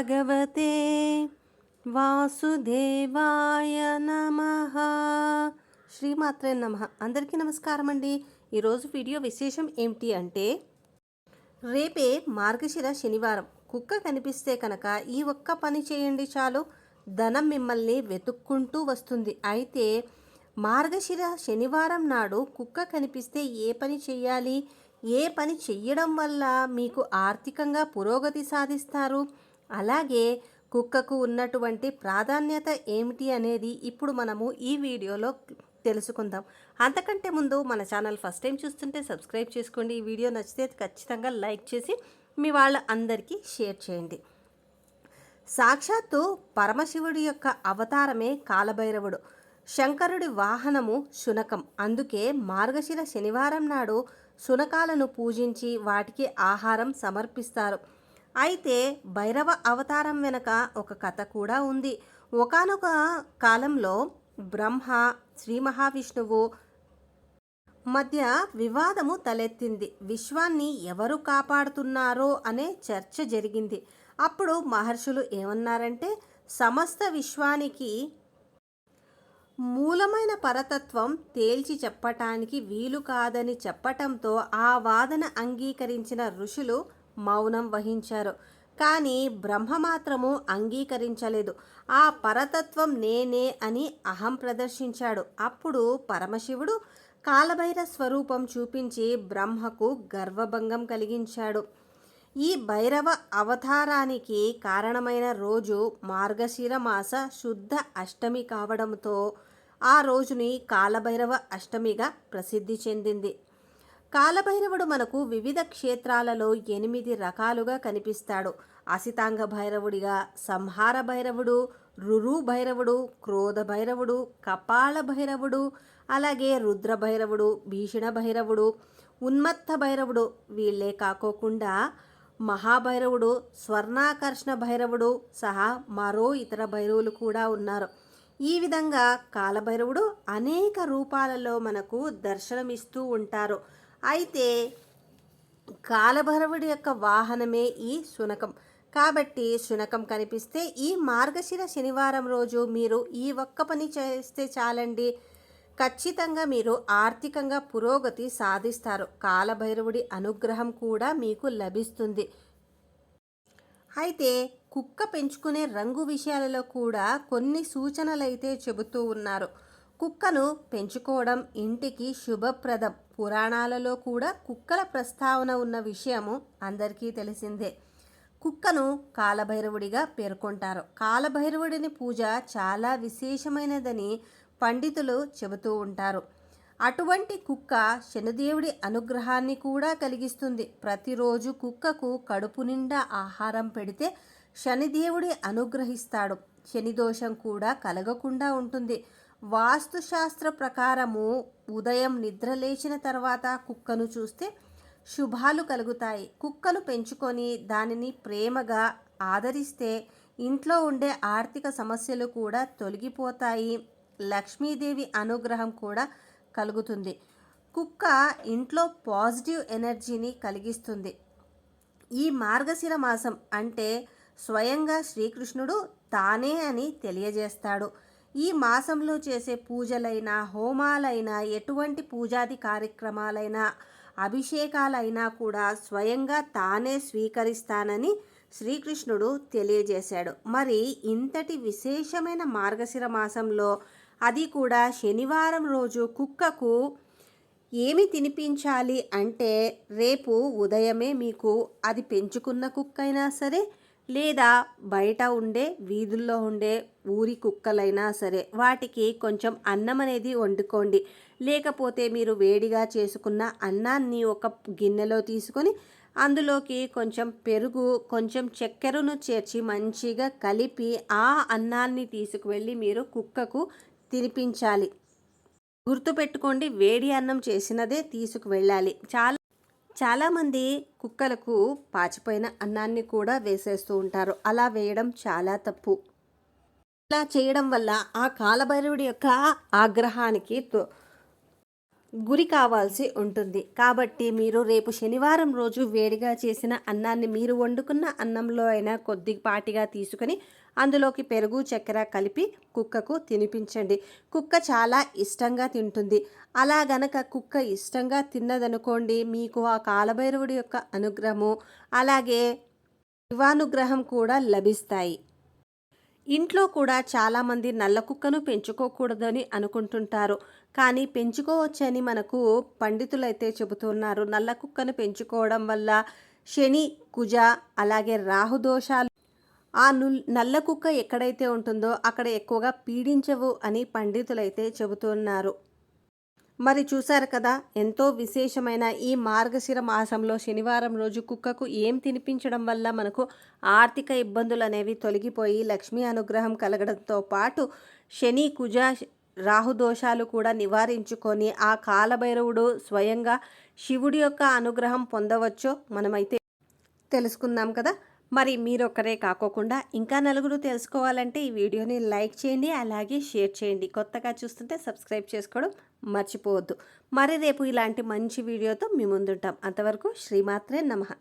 భగవతే వాసుదేవాయ నమః. శ్రీమాత్రే నమః. అందరికీ నమస్కారం అండి. ఈరోజు వీడియో విశేషం ఏమిటి అంటే, రేపే మార్గశిర శనివారం. కుక్క కనిపిస్తే కనుక ఈ ఒక్క పని చేయండి చాలు, ధనం మిమ్మల్ని వెతుక్కుంటూ వస్తుంది. అయితే మార్గశిర శనివారం నాడు కుక్క కనిపిస్తే ఏ పని చెయ్యాలి, ఏ పని చెయ్యడం వల్ల మీకు ఆర్థికంగా పురోగతి సాధిస్తారు, అలాగే కుక్కకు ఉన్నటువంటి ప్రాధాన్యత ఏమిటి అనేది ఇప్పుడు మనము ఈ వీడియోలో తెలుసుకుందాం. అంతకంటే ముందు మన ఛానల్ ఫస్ట్ టైం చూస్తుంటే సబ్స్క్రైబ్ చేసుకోండి. ఈ వీడియో నచ్చితే ఖచ్చితంగా లైక్ చేసి మీ వాళ్ళ అందరికీ షేర్ చేయండి. సాక్షాత్తు పరమశివుడి యొక్క అవతారమే కాలభైరవుడు. శంకరుడి వాహనము శునకం. అందుకే మార్గశిర శనివారం నాడు శునకాలను పూజించి వాటికి ఆహారం సమర్పిస్తారు. అయితే భైరవ అవతారం వెనుక ఒక కథ కూడా ఉంది. ఒకానొక కాలంలో బ్రహ్మ, శ్రీ మహావిష్ణువు మధ్య వివాదము తలెత్తింది. విశ్వాన్ని ఎవరు కాపాడుతున్నారో అనే చర్చ జరిగింది. అప్పుడు మహర్షులు ఏమన్నారంటే, సమస్త విశ్వానికి మూలమైన పరతత్వం తేల్చి చెప్పటానికి వీలు కాదని చెప్పటంతో ఆ వాదన అంగీకరించిన ఋషులు మౌనం వహించారు. కానీ బ్రహ్మ మాత్రము అంగీకరించలేదు. ఆ పరతత్వం నేనే అని అహం ప్రదర్శించాడు. అప్పుడు పరమశివుడు కాలభైర స్వరూపం చూపించి బ్రహ్మకు గర్వభంగం కలిగించాడు. ఈ భైరవ అవతారానికి కారణమైన రోజు మార్గశిర మాస శుద్ధ అష్టమి కావడంతో ఆ రోజుని కాలభైరవ అష్టమిగా ప్రసిద్ధి చెందింది. కాలభైరవుడు మనకు వివిధ క్షేత్రాలలో 8 రకాలుగా కనిపిస్తాడు. అసితాంగ భైరవుడిగా, సంహార భైరవుడు, రురు భైరవుడు, క్రోధ భైరవుడు, కపాల భైరవుడు, అలాగే రుద్ర భైరవుడు, భీషణ భైరవుడు, ఉన్మత్త భైరవుడు. వీళ్ళే కాకోకుండా మహాభైరవుడు, స్వర్ణాకర్షణ భైరవుడు సహా మరో ఇతర భైరవులు కూడా ఉన్నారు. ఈ విధంగా కాలభైరవుడు అనేక రూపాలలో మనకు దర్శనమిస్తూ ఉంటారు. అయితే కాలభైరవుడి యొక్క వాహనమే ఈ శునకం. కాబట్టి శునకం కనిపిస్తే ఈ మార్గశిర శనివారం రోజు మీరు ఈ ఒక్క పని చేస్తే చాలండి, ఖచ్చితంగా మీరు ఆర్థికంగా పురోగతి సాధిస్తారు. కాలభైరవుడి అనుగ్రహం కూడా మీకు లభిస్తుంది. అయితే కుక్క పెంచుకునే రంగు విషయాలలో కూడా కొన్ని సూచనలైతే చెబుతూ ఉన్నారు. కుక్కను పెంచుకోవడం ఇంటికి శుభప్రదం. పురాణాలలో కూడా కుక్కల ప్రస్తావన ఉన్న విషయము అందరికీ తెలిసిందే. కుక్కను కాలభైరవుడిగా పేర్కొంటారు. కాలభైరవుడిని పూజ చాలా విశేషమైనదని పండితులు చెబుతూ ఉంటారు. అటువంటి కుక్క శనిదేవుడి అనుగ్రహాన్ని కూడా కలిగిస్తుంది. ప్రతిరోజు కుక్కకు కడుపు నిండా ఆహారం పెడితే శనిదేవుడి అనుగ్రహిస్తాడు. శని దోషం కూడా కలగకుండా ఉంటుంది. వాస్తుశాస్త్ర ప్రకారము ఉదయం నిద్ర లేచిన తర్వాత కుక్కను చూస్తే శుభాలు కలుగుతాయి. కుక్కను పెంచుకొని దానిని ప్రేమగా ఆదరిస్తే ఇంట్లో ఉండే ఆర్థిక సమస్యలు కూడా తొలగిపోతాయి. లక్ష్మీదేవి అనుగ్రహం కూడా కలుగుతుంది. కుక్క ఇంట్లో పాజిటివ్ ఎనర్జీని కలిగిస్తుంది. ఈ మార్గశిర మాసం అంటే స్వయంగా శ్రీకృష్ణుడు తానే అని తెలియజేస్తాడు. ఈ మాసంలో చేసే పూజలైనా, హోమాలైనా, ఎటువంటి పూజాది కార్యక్రమాలైనా, అభిషేకాలైనా కూడా స్వయంగా తానే స్వీకరిస్తానని శ్రీకృష్ణుడు తెలియజేశాడు. మరి ఇంతటి విశేషమైన మార్గశిర మాసంలో, అది కూడా శనివారం రోజు కుక్కకు ఏమి తినిపించాలి అంటే, రేపు ఉదయమే మీకు అది పెంచుకున్న కుక్క అయినా సరే, లేదా బయట ఉండే వీధుల్లో ఉండే ఊరి కుక్కలైనా సరే, వాటికి కొంచెం అన్నం అనేది వండుకోండి. లేకపోతే మీరు వేడిగా చేసుకున్న అన్నాన్ని ఒక గిన్నెలో తీసుకొని అందులోకి కొంచెం పెరుగు, కొంచెం చక్కెరను చేర్చి మంచిగా కలిపి ఆ అన్నాన్ని తీసుకువెళ్ళి మీరు కుక్కకు తినిపించాలి. గుర్తుపెట్టుకోండి, వేడి అన్నం చేసినదే తీసుకువెళ్ళాలి. చాలామంది కుక్కలకు పాచిపోయిన అన్నాన్ని కూడా వేసేస్తూ ఉంటారు. అలా వేయడం చాలా తప్పు. ఇలా చేయడం వల్ల ఆ కాలభైరవుడి యొక్క ఆగ్రహానికి గురి కావాల్సి ఉంటుంది. కాబట్టి మీరు రేపు శనివారం రోజు వేడిగా చేసిన అన్నాన్ని మీరు వండుకున్న అన్నంలో అయినా కొద్దిపాటిగా తీసుకొని అందులోకి పెరుగు చక్కెర కలిపి కుక్కకు తినిపించండి. కుక్క చాలా ఇష్టంగా తింటుంది. అలా గనక కుక్క ఇష్టంగా తిన్నదనుకోండి, మీకు ఆ కాలభైరవుడి యొక్క అనుగ్రహము అలాగే శివానుగ్రహం కూడా లభిస్తాయి. ఇంట్లో కూడా చాలామంది నల్ల కుక్కను పెంచుకోకూడదని అనుకుంటుంటారు. కానీ పెంచుకోవచ్చని మనకు పండితులైతే చెబుతున్నారు. నల్ల కుక్కను పెంచుకోవడం వల్ల శని, కుజ అలాగే రాహుదోషాలు ఆ నల్ల కుక్క ఎక్కడైతే ఉంటుందో అక్కడ ఎక్కువగా పీడించవు అని పండితులైతే చెబుతున్నారు. మరి చూశారు కదా, ఎంతో విశేషమైన ఈ మార్గశిర మాసంలో శనివారం రోజు కుక్కకు ఏం తినిపించడం వల్ల మనకు ఆర్థిక ఇబ్బందులు అనేవి తొలగిపోయి లక్ష్మీ అనుగ్రహం కలగడంతో పాటు శని కుజ రాహుదోషాలు కూడా నివారించుకొని ఆ కాలభైరవుడు స్వయంగా శివుడి యొక్క అనుగ్రహం పొందవచ్చో మనమైతే తెలుసుకుందాం కదా. మరి మీరొక్కరే కాకోకుండా ఇంకా నలుగురు తెలుసుకోవాలంటే ఈ వీడియోని లైక్ చేయండి, అలాగే షేర్ చేయండి. కొత్తగా చూస్తుంటే సబ్స్క్రైబ్ చేసుకోవడం మర్చిపోవద్దు. మరి రేపు ఇలాంటి మంచి వీడియోతో మీ ముందుంటాం. అంతవరకు శ్రీమాత్రే నమః.